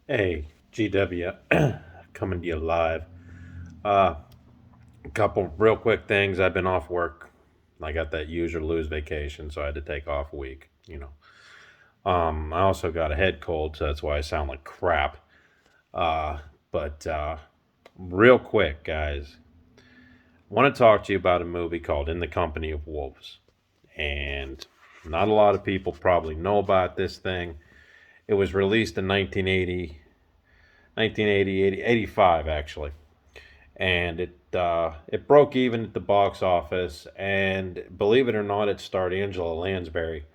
Hey, GW, coming to you live. Uh, a couple real quick things. I've been off work. I got that use or lose vacation, so I had to take off a week. I also got a head cold, so that's why I sound like crap. Uh, but real quick, guys, want to talk to you about a movie called In the Company of Wolves, and not a lot of people probably know about this thing. It was released in 1980, 85 actually, and it broke even at the box office. And believe it or not, it starred Angela Lansbury.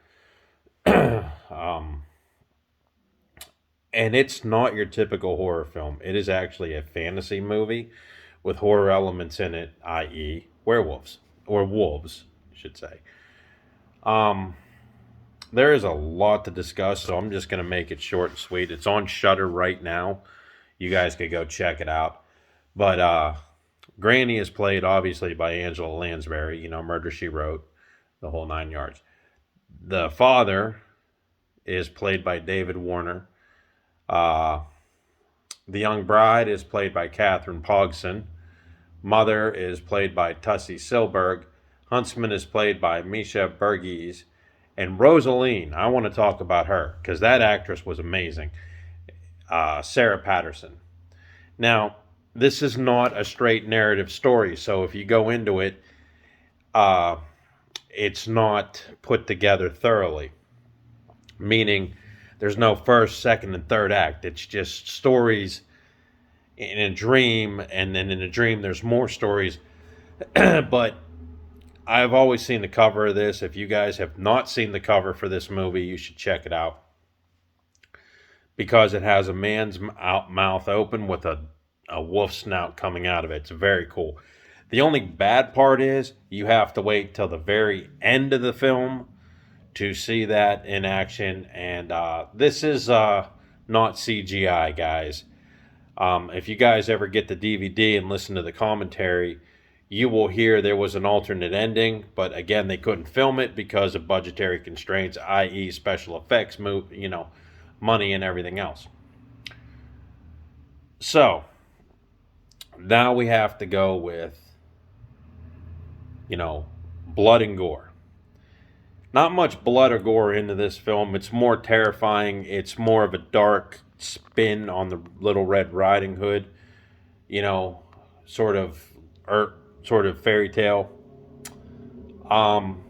um, and it's not your typical horror film. It is actually a fantasy movie with horror elements in it, i.e., werewolves or wolves, I should say. Um, there is a lot to discuss, so I'm just going to make it short and sweet. It's on Shutter right now. You guys could go check it out. But Granny is played obviously by Angela Lansbury, Murder She Wrote, the whole nine yards. The father is played by David Warner. Uh, the young bride is played by Catherine Pogson. Mother is played by Tussie Silberg. Huntsman is played by Misha Burgess. And Rosaline, I want to talk about her because that actress was amazing. Sarah Patterson. Now, this is not a straight narrative story, so if you go into it, uh, it's not put together thoroughly, meaning there's no first, second, and third act. It's just stories in a dream, and then in a dream, there's more stories. But I've always seen the cover of this. If you guys have not seen the cover for this movie, you should check it out because it has a man's mouth open with a wolf snout coming out of it. It's very cool. The only bad part is you have to wait till the very end of the film to see that in action. And this is not CGI, guys. If you guys ever get the DVD and listen to the commentary, you will hear there was an alternate ending, but again, they couldn't film it because of budgetary constraints, i.e., special effects, money and everything else. So now we have to go with, blood and gore. Not much blood or gore into this film. It's more terrifying. It's more of a dark spin on the Little Red Riding Hood, you know, sort of sort of fairy tale. Um,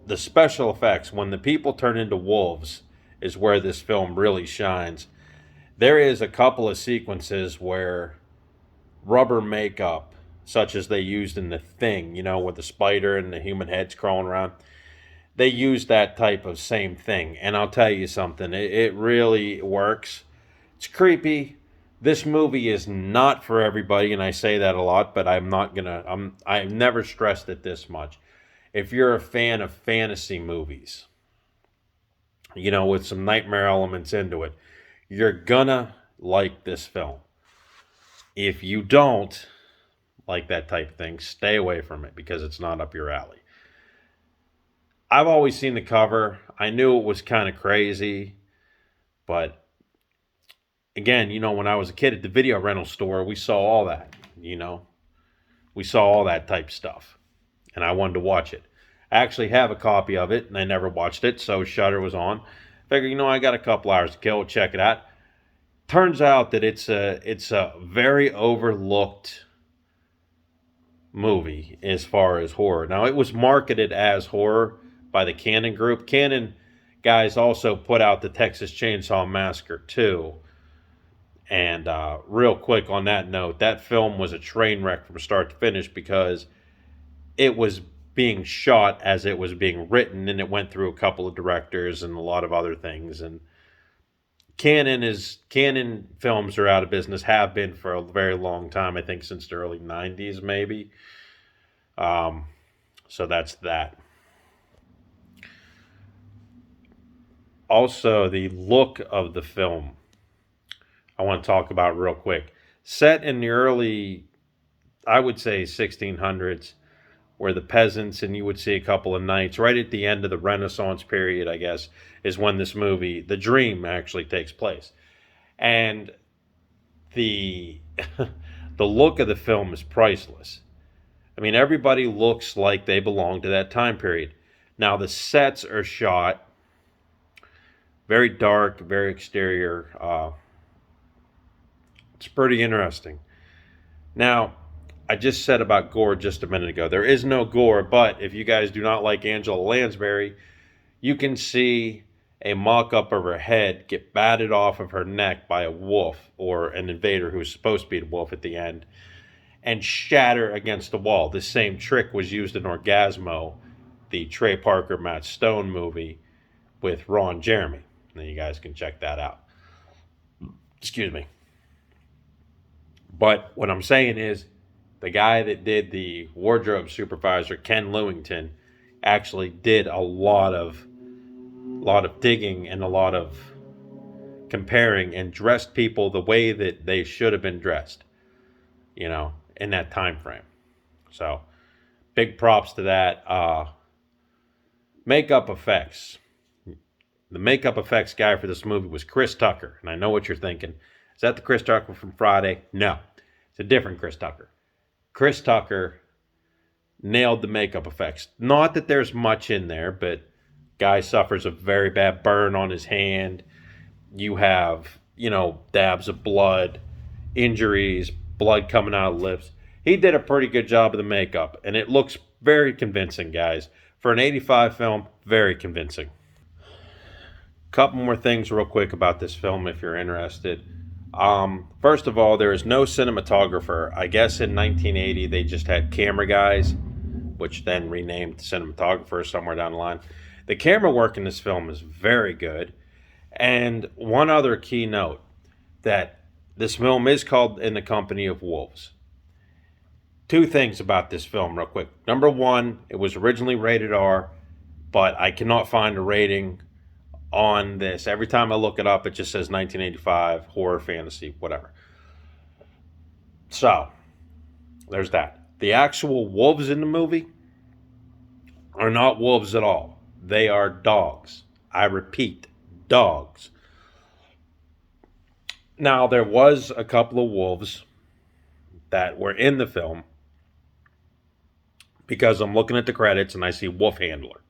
the special effects when the people turn into wolves is where this film really shines. There is a couple of sequences where rubber makeup, such as they used in The Thing, with the spider and the human heads crawling around, they use that type of same thing. And I'll tell you something, it really works. It's creepy. This movie is not for everybody, and I say that a lot, but I've never stressed it this much. If you're a fan of fantasy movies, with some nightmare elements into it, you're gonna like this film. If you don't like that type of thing, stay away from it because it's not up your alley. I've always seen the cover. I knew it was kind of crazy, but again, when I was a kid at the video rental store, we saw all that, we saw all that type stuff, and I wanted to watch it. I actually have a copy of it, and I never watched it, so Shutter was on. Figure, I got a couple hours to kill. Check it out. Turns out that it's a very overlooked movie as far as horror. Now, it was marketed as horror by the Cannon Group. Cannon guys also put out the Texas Chainsaw Massacre 2. And real quick on that note, that film was a train wreck from start to finish because it was being shot as it was being written, and it went through a couple of directors and a lot of other things. And Cannon films are out of business, have been for a very long time. I think since the early '90s, maybe. Um, so that's that. Also, the look of the film, I want to talk about real quick. Set in the early, I would say 1600s, where the peasants, and you would see a couple of knights right at the end of the Renaissance period, I guess, is when this movie, The Dream, actually takes place. And the the look of the film is priceless. I mean, everybody looks like they belong to that time period. Now, the sets are shot very dark, very exterior. It's pretty interesting. Now, I just said about gore just a minute ago. There is no gore, but if you guys do not like Angela Lansbury, you can see a mock up of her head get batted off of her neck by a wolf or an invader who's supposed to be a wolf at the end and shatter against the wall. This same trick was used in Orgasmo, the Trey Parker Matt Stone movie with Ron Jeremy. And you guys can check that out. Excuse me. But what I'm saying is the guy that did the wardrobe supervisor, Ken Lewington, actually did a lot of digging and a lot of comparing and dressed people the way that they should have been dressed, in that time frame. So big props to that. Makeup effects. The makeup effects guy for this movie was Chris Tucker. And I know what you're thinking. Is that the Chris Tucker from Friday? No. It's a different Chris Tucker. Chris Tucker nailed the makeup effects. Not that there's much in there, but guy suffers a very bad burn on his hand. You have, dabs of blood, injuries, blood coming out of lips. He did a pretty good job of the makeup, and it looks very convincing, guys. For an 85 film, very convincing. Couple more things real quick about this film if you're interested. First of all, there is no cinematographer. I guess in 1980 they just had camera guys, which then renamed cinematographers somewhere down the line. The camera work in this film is very good. And one other key note, that this film is called In the Company of Wolves. Two things about this film real quick. Number one, it was originally rated R, but I cannot find a rating on this. Every time I look it up, it just says 1985, horror, fantasy, whatever. So, there's that. The actual wolves in the movie are not wolves at all. They are dogs. I repeat, dogs. Now, there was a couple of wolves that were in the film because I'm looking at the credits and I see wolf handler.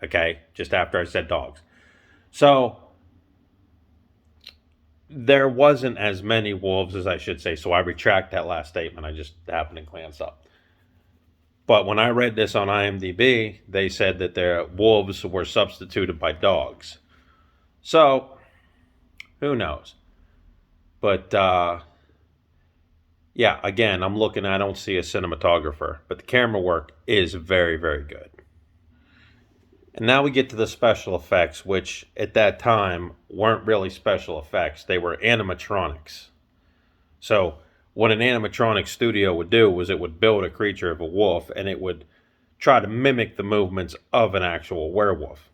Okay, just after I said dogs. So, there wasn't as many wolves as I should say, so I retract that last statement. I just happened to glance up. But when I read this on IMDb, they said that their wolves were substituted by dogs. So, who knows? But, yeah, again, I'm looking, I don't see a cinematographer, but the camera work is very, very good. And now we get to the special effects, which at that time weren't really special effects. They were animatronics. So what an animatronic studio would do was it would build a creature of a wolf and it would try to mimic the movements of an actual werewolf.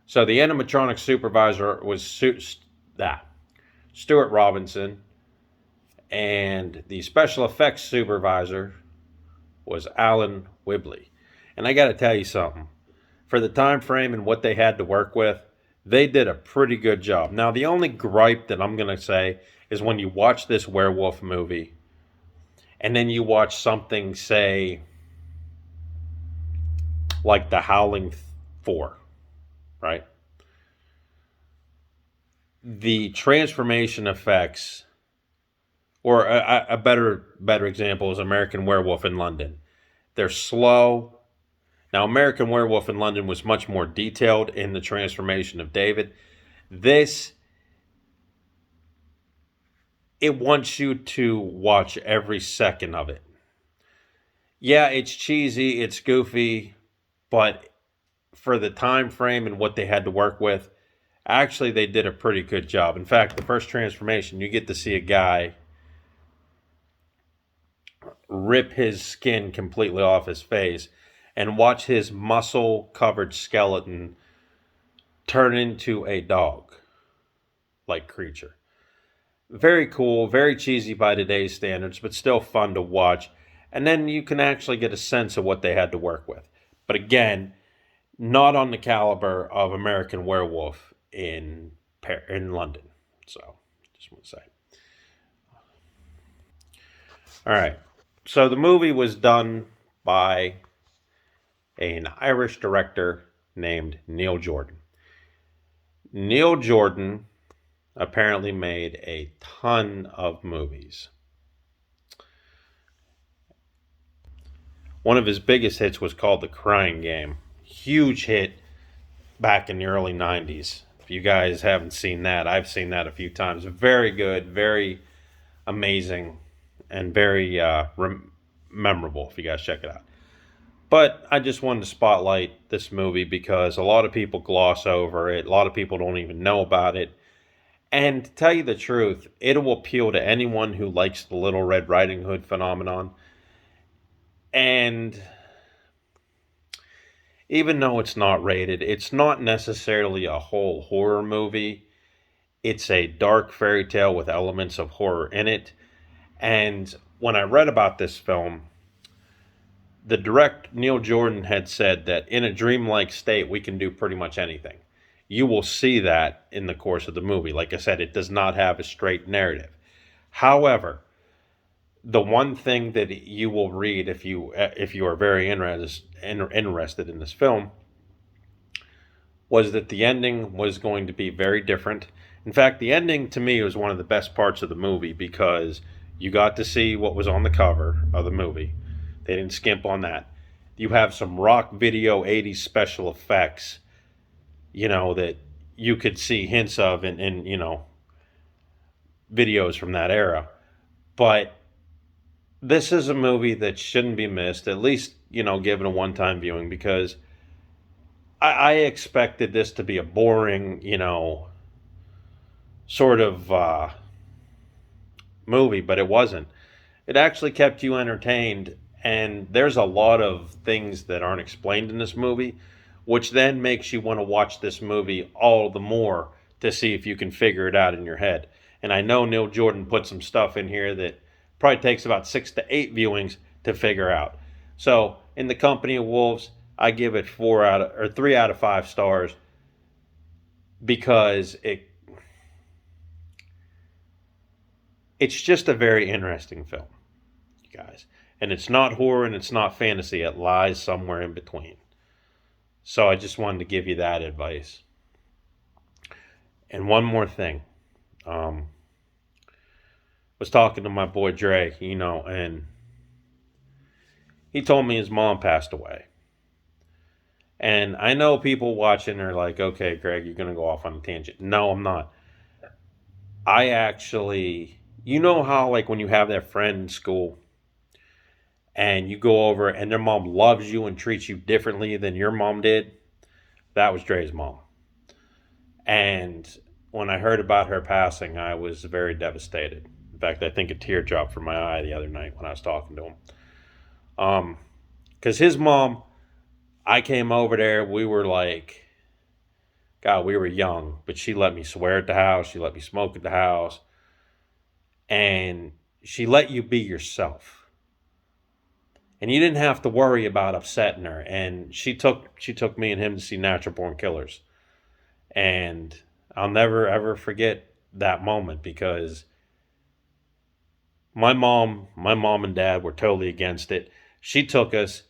So the animatronic supervisor was Stuart Robinson, and the special effects supervisor was Alan Whibley. And I got to tell you something. For the time frame and what they had to work with, they did a pretty good job. Now, the only gripe that I'm going to say is when you watch this werewolf movie and then you watch something, say, like The Howling 4, right? The transformation effects, or a better example is American Werewolf in London. They're slow. Now, American Werewolf in London was much more detailed in the transformation of David. This, it wants you to watch every second of it. Yeah, it's cheesy, it's goofy, but for the time frame and what they had to work with, actually they did a pretty good job. In fact, the first transformation, you get to see a guy rip his skin completely off his face and watch his muscle-covered skeleton turn into a dog-like creature. Very cool, very cheesy by today's standards, but still fun to watch. And then you can actually get a sense of what they had to work with. But again, not on the caliber of American Werewolf in in London. So, just want to say. All right. So the movie was done by an Irish director named Neil Jordan. Neil Jordan apparently made a ton of movies. One of his biggest hits was called The Crying Game. Huge hit back in the early 90s. If you guys haven't seen that, I've seen that a few times. Very good, very amazing, and very memorable if you guys check it out. But I just wanted to spotlight this movie because a lot of people gloss over it. A lot of people don't even know about it. And to tell you the truth, it will appeal to anyone who likes the Little Red Riding Hood phenomenon. And even though it's not rated, it's not necessarily a whole horror movie. It's a dark fairy tale with elements of horror in it. And when I read about this film, the director, Neil Jordan, had said that in a dreamlike state, we can do pretty much anything. You will see that in the course of the movie. Like I said, it does not have a straight narrative. However, the one thing that you will read if you are very interested in this film was that the ending was going to be very different. In fact, the ending to me was one of the best parts of the movie because you got to see what was on the cover of the movie. They didn't skimp on that. You have some rock video 80s special effects, that you could see hints of in videos from that era. But this is a movie that shouldn't be missed, at least, given a one-time viewing, because I expected this to be a boring, sort of movie, but it wasn't. It actually kept you entertained, and there's a lot of things that aren't explained in this movie, which then makes you want to watch this movie all the more to see if you can figure it out in your head. And I know Neil Jordan put some stuff in here that probably takes about 6 to 8 viewings to figure out. So, In the Company of Wolves, I give it 3 out of 5 stars because it's just a very interesting film, you guys. And it's not horror and it's not fantasy. It lies somewhere in between. So I just wanted to give you that advice. And one more thing. Was talking to my boy Dre, and he told me his mom passed away. And I know people watching are like, okay, Greg, you're going to go off on a tangent. No, I'm not. I actually, how like when you have that friend in school and you go over and their mom loves you and treats you differently than your mom did? That was Dre's mom. And when I heard about her passing, I was very devastated. In fact, I think a tear dropped from my eye the other night when I was talking to him. Because his mom, I came over there, we were like, God, we were young, but she let me swear at the house, she let me smoke at the house, and she let you be yourself. And you didn't have to worry about upsetting her. And she took me and him to see Natural Born Killers. And I'll never ever forget that moment because my mom and dad were totally against it. She took us,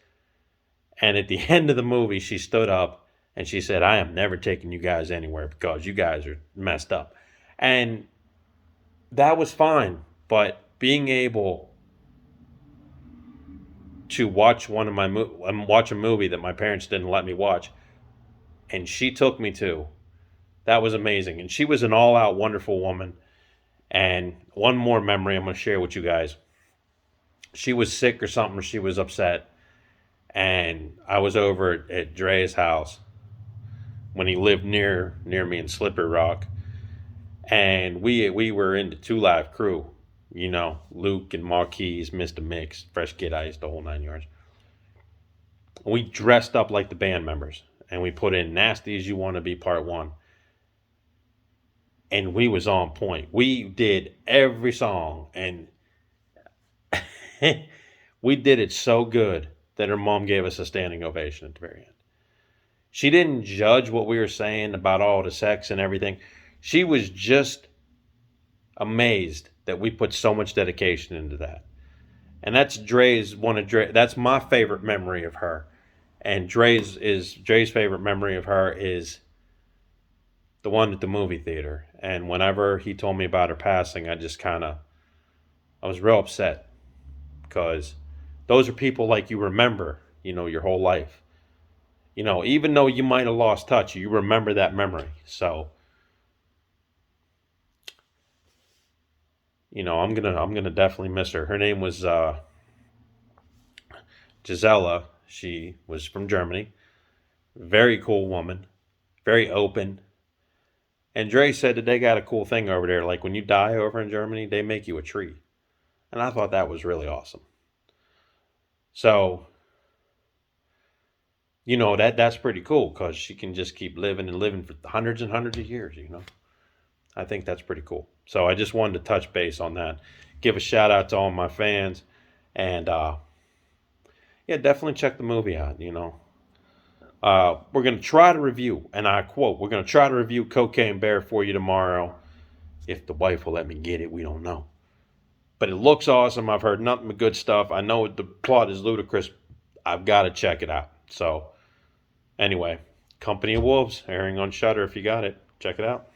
and at the end of the movie, she stood up and she said, I am never taking you guys anywhere because you guys are messed up. And that was fine. But being able to watch watch a movie that my parents didn't let me watch, and she took me to, that was amazing. And she was an all-out wonderful woman. And one more memory I'm going to share with you guys. She was sick or something, or she was upset. And I was over at Dre's house when he lived near me in Slippery Rock. And we were in the 2 Live crew. Luke and Marquise, Mr. Mix, Fresh Kid Ice, the whole 9 yards. We dressed up like the band members. And we put in Nasty As You Want to Be Part 1. And we was on point. We did every song. And we did it so good that her mom gave us a standing ovation at the very end. She didn't judge what we were saying about all the sex and everything. She was just amazed that we put so much dedication into that. And that's that's my favorite memory of her. And Dre's favorite memory of her is the one at the movie theater. And whenever he told me about her passing, I was real upset because those are people like you remember, your whole life. Even though you might have lost touch, you remember that memory. So, I'm gonna definitely miss her. Her name was Gisela. She was from Germany. Very cool woman, very open. And Dre said that they got a cool thing over there. Like when you die over in Germany, they make you a tree. And I thought that was really awesome. So, that's pretty cool because she can just keep living and living for hundreds and hundreds of years. I think that's pretty cool. So I just wanted to touch base on that. Give a shout out to all my fans. And yeah, definitely check the movie out. We're going to try to review, and I quote, we're going to try to review Cocaine Bear for you tomorrow. If the wife will let me get it, we don't know. But it looks awesome. I've heard nothing but good stuff. I know the plot is ludicrous. I've got to check it out. So, anyway, Company of Wolves, airing on Shudder if you got it. Check it out.